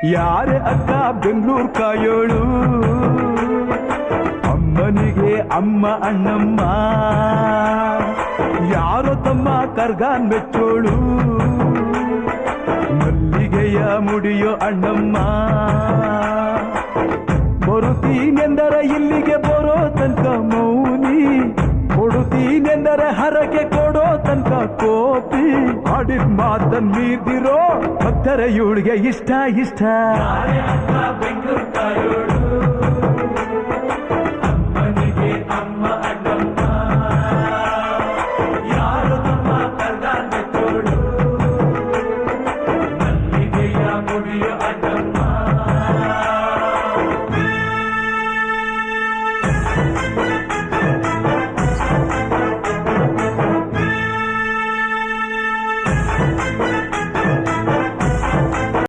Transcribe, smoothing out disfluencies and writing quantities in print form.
ಯಾರೇ ಅಕ್ಕ ಬೆಂಗಳೂರು ಕಾಯೋಳು, ಅಮ್ಮನಿಗೆ ಅಮ್ಮ ಅಣ್ಣಮ್ಮ, ಯಾರೋ ತಮ್ಮ ಕರ್ಗಾನ್ ಮೆಚ್ಚೋಳು, ಮಲ್ಲಿಗೆಯ ಮುಡಿಯೋ ಅಣ್ಣಮ್ಮ. ಬರುತ್ತೀನೆಂದರೆ ಇಲ್ಲಿಗೆ ಬರೋ ತನಕ ಮೌನಿ, ಕೊಡುತ್ತೀನೆಂದರೆ ಹರಕೆ ಕೊಡೋ ತನಕ ಕೋಪಿ. ಆಡಿದ ಮಾತನ್ ಮೀದಿರೋ ಭಕ್ತರ ಇವಳಿಗೆ ಇಷ್ಟ ಇಷ್ಟ. ಅಮ್ಮನಿಗೆ ಅಮ್ಮ ಅಣ್ಣಮ್ಮ, ಯಾರು ತಮ್ಮ ಕರ್ಗಾನ್ ಮೆಚ್ಚೋಳು, ಮಲ್ಲಿಗೆಯ ಮುಡಿಯೋ ಅಣ್ಣ.